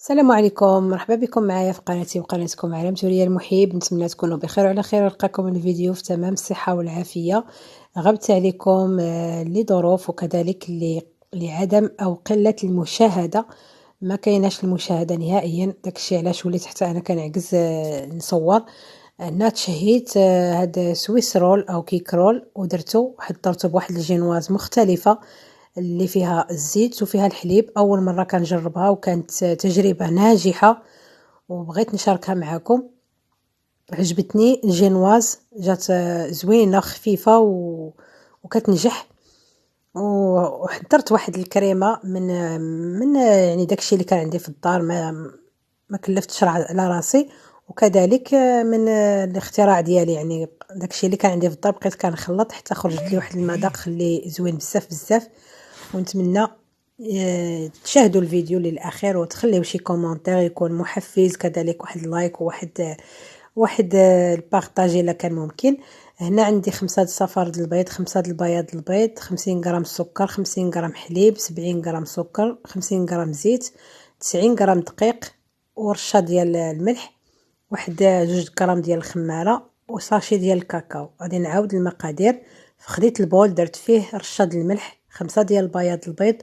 السلام عليكم، مرحبا بكم معايا في قناتي وقناتكم عالم توريا المحيب. نتمنى تكونوا بخير وعلى خير، ونلقاكم الفيديو في تمام الصحه والعافيه. غبت عليكم لظروف وكذلك لعدم او قله المشاهده. ما كايناش المشاهده نهائيا، داكشي علاش وليت حتى انا كنعجز نصور. انا تشهيت هاد سويس رول او كيك رول ودرتو حضرته بواحد الجينواز مختلفه اللي فيها الزيت وفيها الحليب. اول مره كنجربها وكانت تجربه ناجحه وبغيت نشاركها معكم. عجبتني الجينواز، جات زوينه خفيفه وكتنجح. وحضرت واحد الكريمه من يعني داكشي اللي كان عندي في الدار، ما كلفتش على راسي. وكذلك من الاختراع ديالي، يعني داكشي اللي كان عندي في الدار بقيت كنخلط حتى خرج لي واحد المذاق اللي زوين بزاف بزاف. ونتمنى تشاهدوا الفيديو للاخير وتخليو شي كومونتير يكون محفز، كذلك واحد اللايك وواحد البارطاج الا كان ممكن. هنا عندي 5 صفار د البيض، 5 د البياض البيض، 50 غرام سكر، 50 غرام حليب، 70 غرام سكر، 50 غرام زيت، 90 غرام دقيق، ورشه ديال الملح، واحد 2 غرام ديال الخماره، وساشي ديال الكاكاو. غادي نعاود المقادير. خديت البول درت فيه رشه ديال الملح، 5 ديال بياض البيض،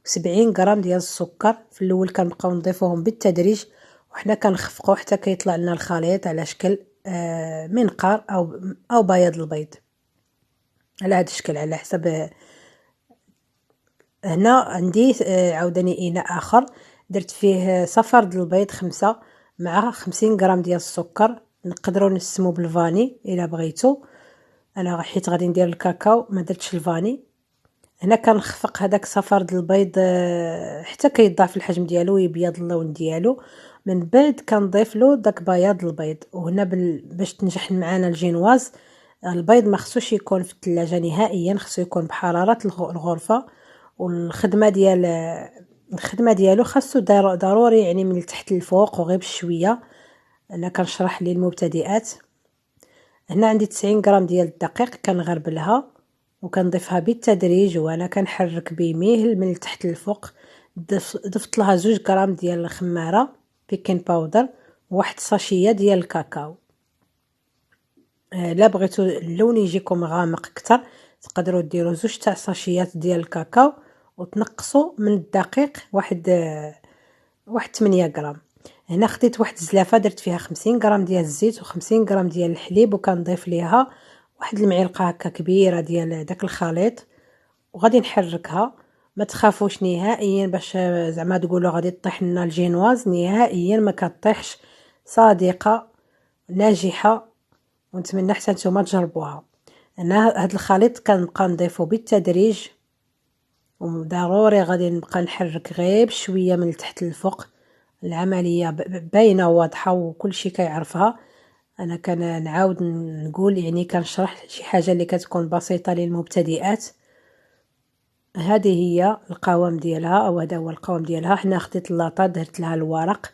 و70 غرام ديال السكر. في الاول كنبقاو نضيفوهم بالتدريج وحنا كنخفقوا حتى كيطلع لنا الخليط على شكل منقار او بياض البيض، على هذا الشكل على حسب. هنا عندي عاوداني اناء اخر درت فيه صفر د البيض 5 مع 50 غرام ديال السكر. نقدروا نسمو بالفاني الا بغيتو، انا حيت غادي ندير الكاكاو ما درتش الفاني. هنا كنخفق هذاك صفر د البيض حتى كيضاعف الحجم ديالو ويبيض اللون ديالو. من بعد كنضيف له داك بياض البيض. وهنا باش تنجح معنا الجينواز، البيض ما خصوش يكون في الثلاجه نهائيا، خصو يكون بحراره الغرفه. والخدمه ديالو خاصو ضروري يعني من التحت للفوق وغير بشويه. انا كنشرح للمبتدئات. هنا عندي 90 غرام ديال الدقيق كنغربلها وكنضيفها بالتدريج وانا كنحرك بيميل من التحت للفوق. ضفت لها 2 غرام ديال الخماره بيكين باودر، وواحد ساشيه ديال الكاكاو. لا بغيتو اللون يجيكم غامق اكثر تقدروا ديروا 2 تاع ساشيات ديال الكاكاو وتنقصوا من الدقيق واحد 8 غرام. هنا خديت واحد الزلافه درت فيها 50 غرام ديال الزيت و50 غرام ديال الحليب، وكنضيف ليها واحد المعلقه هكا كبيره ديال داك الخليط وغادي نحركها. ما تخافوش نهائيا باش زعما تقولوا غادي تطيح لنا الجينواز، نهائيا ما كطيحش، صادقه ناجحه. ونتمنى حتى نتوما تجربوها. انا هاد الخليط كنبقى نضيفو بالتدريج وضروري غادي نبقى نحرك غير بشويه من التحت للفوق. العمليه باينه واضحه وكل شيء كيعرفها. انا كنعاود نقول يعني كنشرح شي حاجه اللي كتكون بسيطه للمبتدئات. هذه هي القوام ديالها، او هذا هو القوام ديالها. هنا خديت اللاطه درت لها الورق.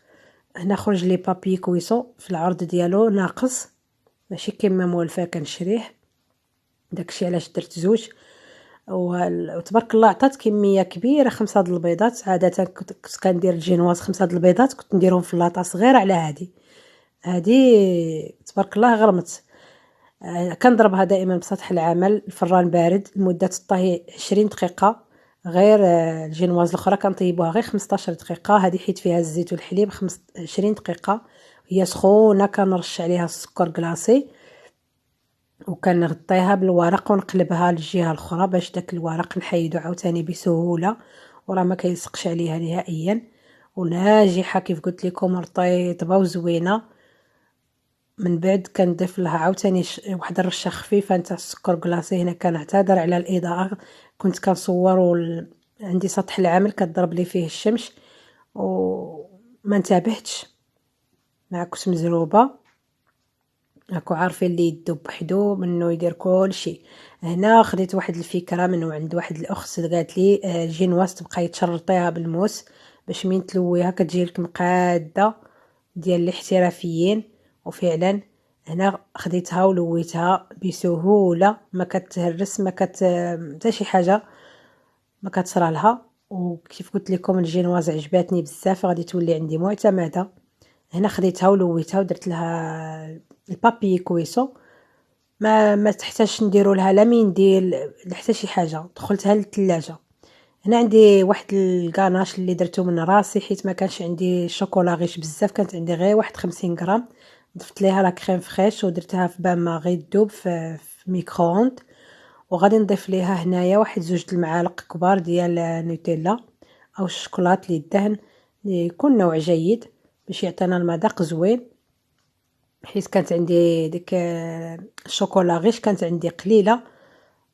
هنا خرج لي بابي كويسو في العرض ديالو ناقص، ماشي كيما مولفه كنشريه، داكشي علاش درت 2. وتبارك الله عطات كميه كبيره، 5 د البيضات. عاده كنت كندير الجينواز 5 د البيضات كنت نديرهم في لاطه صغيره على هذه تبارك الله غرمت. كنضربها دائما بسطح العمل، الفران بارد لمده الطهي 20 دقيقه. غير الجينواز الاخرى كنطيبوها غير 15 دقيقه، هذه حيت فيها الزيت والحليب. 20 دقيقه هي سخونه كنرش عليها السكر كلاصي وكنغطيها بالورق ونقلبها للجهه الاخرى باش داك الورق نحيدو عاوتاني بسهوله وراه ما كيلصقش عليها نهائيا. وناجحه كيف قلت لكم، رطيبه وزوينه. من بعد كنضيف لها عاوتاني واحد الرشه خفيفه نتاع السكر كلاصي. هنا كنعتذر على الاضاءه، كنت كنصور عندي سطح العمل كضرب لي فيه الشمس وما انتبهتش، مع كنت مزروبه. راكو عارفين اللي يدو بحدو منو يدير كل شيء. هنا خديت واحد الفكره من عند واحد الاخت قالت لي الجينواز تبقاي تشرطيها بالموس باش من تلويها كتجي لك مقاده ديال الاحترافيين. وفعلا هنا خديتها ولويتها بسهوله، ما كتهرس، ما حتى شي حاجه ما كتصرى لها. وكيف قلت لكم الجينواز عجباتني بزاف، غادي تولي عندي معتمده. هنا خديتها ولويتها ودرت لها البابي كويسو، ما تحتاجش نديروا لها لا منديل لا حتى شي حاجه، دخلتها للثلاجه. هنا عندي واحد الكاناش اللي درته من راسي حيت ما كانش عندي شوكولا غيش بزاف، كانت عندي غير واحد 50 غرام. ضفت ليها لا كريم فريش ودرتها في بامه غير تذوب في ميكرووند. وغادي نضيف ليها هنايا واحد 2 المعالق كبار ديال نوتيلا او الشوكولات اللي دهن، يكون نوع جيد باش يعطينا المذاق زوين. حيت كانت عندي ديك الشوكولا غيش كانت عندي قليله،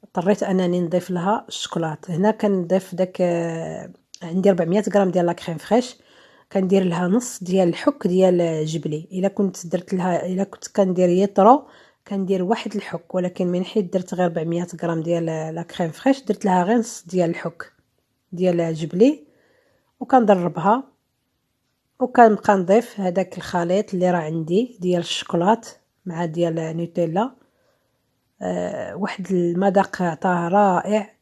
اضطريت انني نضيف لها الشوكولات. هنا كنضيف داك عندي 400 غرام ديال لا كريم فريش، كندير لها نص ديال الحك ديال جبلي. الا كنت درت لها، الا كنت كندير يطرو كندير واحد الحك، ولكن من حيت درت غير 400 غرام ديال لا كريم فريش درت لها غير نص ديال الحك ديال جبلي، وكنضربها. وكنبقى نضيف هذاك الخليط اللي راه عندي ديال الشوكولات مع ديال نوتيلا. واحد المذاق عطاه رائع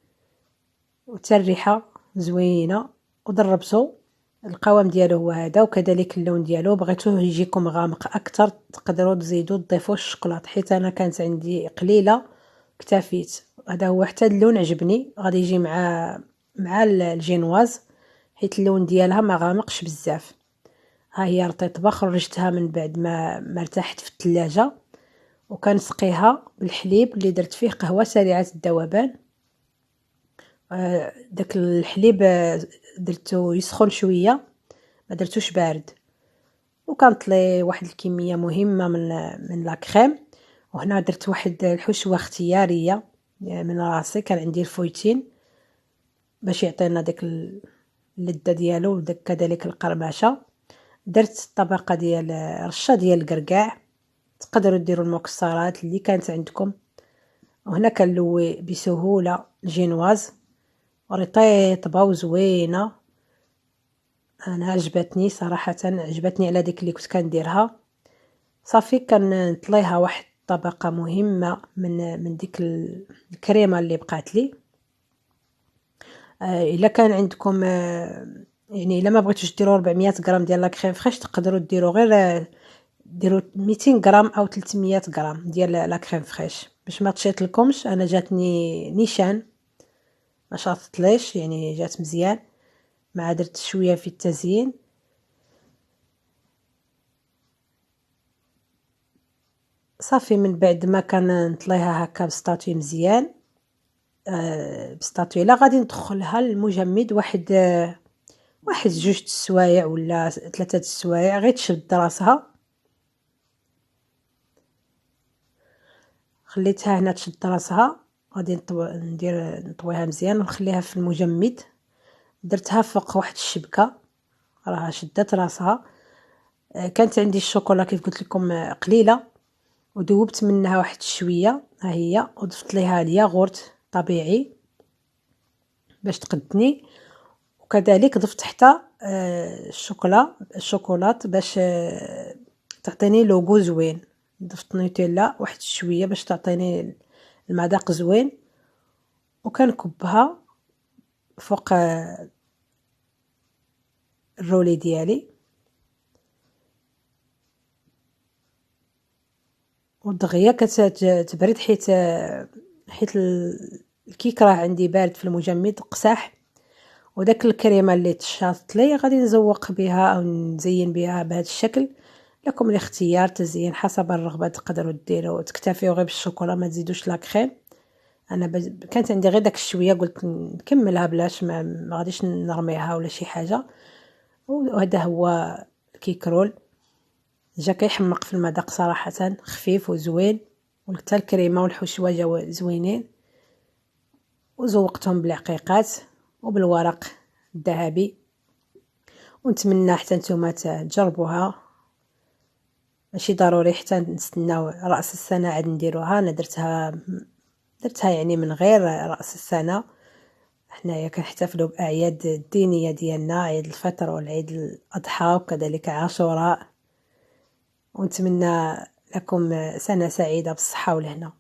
وحتى الريحه زوينه. وضربته القوام ديالو هو هذا، وكذلك اللون ديالو. بغيتوه يجيكم غامق اكثر تقدروا تزيدوا تضيفوا الشوكولات، حيت انا كانت عندي قليله اكتفيت. هذا هو، حتى اللون عجبني، غادي يجي مع الجينواز حيت اللون ديالها ما غامقش بزاف. ها هي رطيطبه، خرجتها من بعد ما ارتاحت في الثلاجه، وكنسقيها بالحليب اللي درت فيه قهوه سريعه الذوبان. داك الحليب درتو يسخن شويه، ما درتوش بارد. وكنطلي واحد الكميه مهمه من لا كريم. وهنا درت واحد الحشوه اختياريه من راسي، كان عندي الفويتين باش يعطينا داك اللذه ديالو، وداك كذلك القرمشه. درت طبقه ديال رشه ديال الكركاع، تقدروا ديروا المكسرات اللي كانت عندكم. وهنا كنلوي بسهوله الجينواز رطيطبه وزوينه. انا عجبتني صراحه، عجبتني على ديك اللي كنت كنديرها. صافي كنطليها واحد طبقه مهمه من ديك الكريمه اللي بقات لي. الا كان عندكم يعني الا ما بغيتوش ديروا 400 غرام ديال لا كريم فريش، تقدروا ديروا غير ديروا 200 غرام او 300 غرام ديال لا كريم فريش باش ما تشيط لكمش. انا جاتني نيشان، ما شاطتليش، يعني جات مزيان. مع درت شويه في التزيين. صافي من بعد ما كان نطليها هكا بسطاتوي مزيان، بسطاتويلا غادي ندخلها للمجمد واحد 2 السوايع ولا 3 السوايع، غير تشد راسها. خليتها هنا تشد راسها، غادي نطويها مزيان ونخليها في المجمد. درتها فوق واحد الشبكه، راها شدت راسها. كانت عندي الشوكولا كيف قلت لكم قليله، وذوبت منها واحد شويه، ها هي. وضفت ليها الياغورت طبيعي باش تقدني، وكذلك ضفت حتى الشوكولات باش تعطيني لوغو زوين. ضفت نوتيلا واحد شويه باش تعطيني المذاق زوين. وكنكبها فوق الرولي ديالي، ودغيا كتبرد حيت الكيك راه عندي بارد في المجمد قساح. وداك الكريمه اللي تشاطت لي غادي نزوق بها او نزين بها بهذا الشكل. لكم الاختيار، تزيين حسب الرغبه، تقدروا ديروا تكتفيوا غير بالشوكولا ما تزيدوش لا كريم. انا كانت عندي غير داك الشويه، قلت نكملها بلاش ما غاديش نرميها ولا شي حاجه. وهذا هو الكيك رول، جا كيحمق في المذاق صراحه، خفيف وزوين، وحتى الكريمه والحشوه جاو زوينين. وزوقتهم بالعقيقات وبالورق الذهبي. ونتمنى حتى نتوما تجربوها، ماشي ضروري حتى نستناو راس السنه عاد نديروها. انا درتها يعني من غير راس السنه. حنايا كنحتفلوا باعياد الدينيه ديالنا، عيد الفطر والعيد الاضحى وكذلك عاشوراء. ونتمنى لكم سنه سعيده بالصحه والهنا.